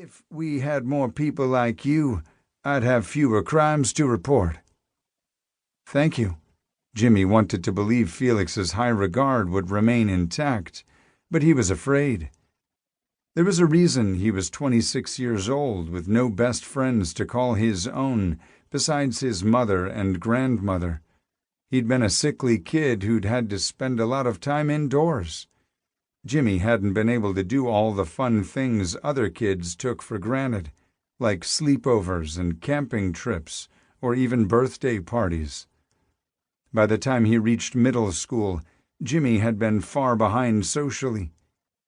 If we had more people like you, I'd have fewer crimes to report." "Thank you." Jimmy wanted to believe Felix's high regard would remain intact, but he was afraid. There was a reason he was 26 years old with no best friends to call his own besides his mother and grandmother. He'd been a sickly kid who'd had to spend a lot of time indoors. Jimmy hadn't been able to do all the fun things other kids took for granted, like sleepovers and camping trips or even birthday parties. By the time he reached middle school, Jimmy had been far behind socially.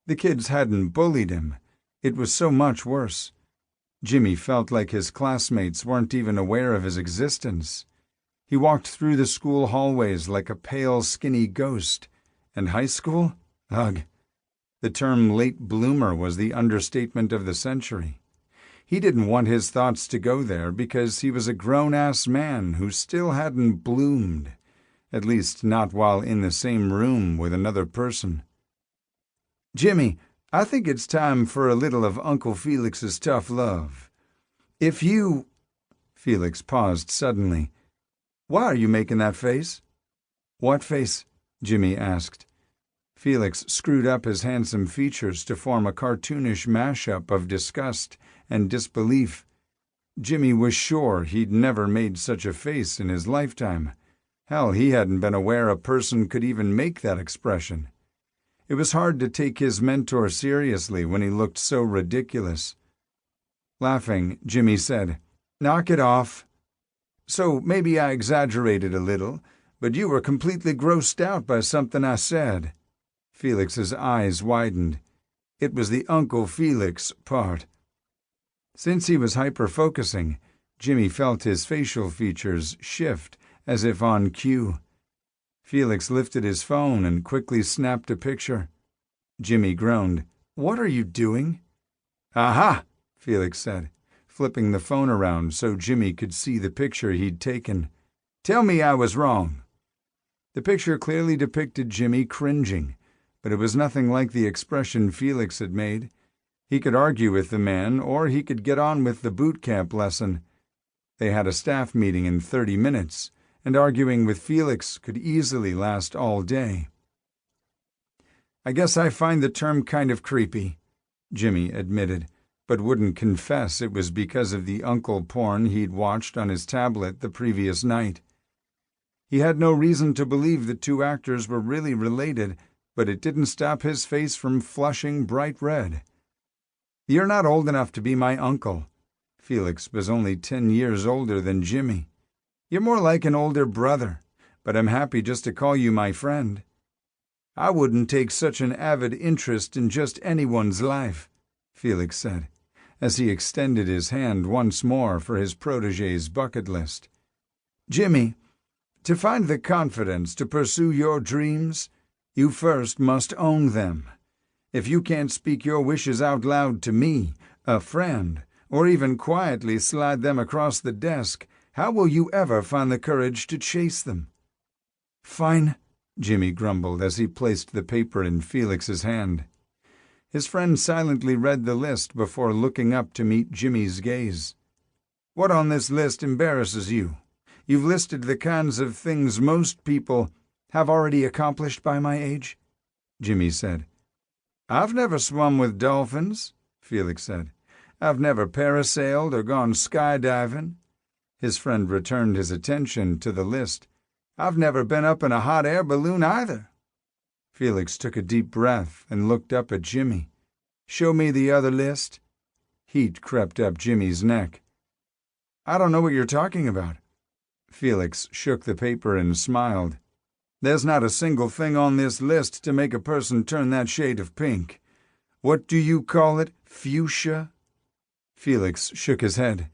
The kids hadn't bullied him. It was so much worse. Jimmy felt like his classmates weren't even aware of his existence. He walked through the school hallways like a pale, skinny ghost. And high school? Ugh. The term late bloomer was the understatement of the century. He didn't want his thoughts to go there because he was a grown-ass man who still hadn't bloomed, at least not while in the same room with another person. "Jimmy, I think it's time for a little of Uncle Felix's tough love. If you—" Felix paused suddenly. "Why are you making that face?" "What face?" Jimmy asked. Felix screwed up his handsome features to form a cartoonish mashup of disgust and disbelief. Jimmy was sure he'd never made such a face in his lifetime. Hell, he hadn't been aware a person could even make that expression. It was hard to take his mentor seriously when he looked so ridiculous. Laughing, Jimmy said, "Knock it off. So maybe I exaggerated a little, but you were completely grossed out by something I said." Felix's eyes widened. It was the Uncle Felix part. Since he was hyper-focusing, Jimmy felt his facial features shift as if on cue. Felix lifted his phone and quickly snapped a picture. Jimmy groaned. "What are you doing?" "Aha!" Felix said, flipping the phone around so Jimmy could see the picture he'd taken. "Tell me I was wrong." The picture clearly depicted Jimmy cringing, but it was nothing like the expression Felix had made. He could argue with the man, or he could get on with the boot camp lesson. They had a staff meeting in 30 minutes, and arguing with Felix could easily last all day. "I guess I find the term kind of creepy," Jimmy admitted, but wouldn't confess it was because of the uncle porn he'd watched on his tablet the previous night. He had no reason to believe the two actors were really related, but it didn't stop his face from flushing bright red. "You're not old enough to be my uncle." Felix was only 10 years older than Jimmy. "You're more like an older brother, but I'm happy just to call you my friend." "I wouldn't take such an avid interest in just anyone's life," Felix said, as he extended his hand once more for his protégé's bucket list. "Jimmy, to find the confidence to pursue your dreams, you first must own them. If you can't speak your wishes out loud to me, a friend, or even quietly slide them across the desk, how will you ever find the courage to chase them?" "Fine," Jimmy grumbled as he placed the paper in Felix's hand. His friend silently read the list before looking up to meet Jimmy's gaze. "What on this list embarrasses you? You've listed the kinds of things most people have already accomplished by my age," Jimmy said. "I've never swum with dolphins," Felix said. "I've never parasailed or gone skydiving." His friend returned his attention to the list. "I've never been up in a hot air balloon either." Felix took a deep breath and looked up at Jimmy. "Show me the other list." Heat crept up Jimmy's neck. "I don't know what you're talking about." Felix shook the paper and smiled. "There's not a single thing on this list to make a person turn that shade of pink. What do you call it, fuchsia?" Felix shook his head.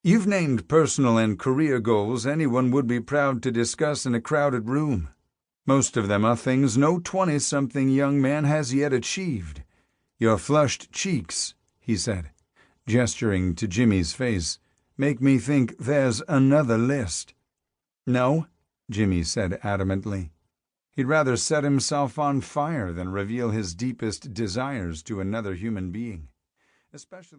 "You've named personal and career goals anyone would be proud to discuss in a crowded room. Most of them are things no 20-something young man has yet achieved. Your flushed cheeks," he said, gesturing to Jimmy's face, "make me think there's another list." "No," Jimmy said adamantly. He'd rather set himself on fire than reveal his deepest desires to another human being, especially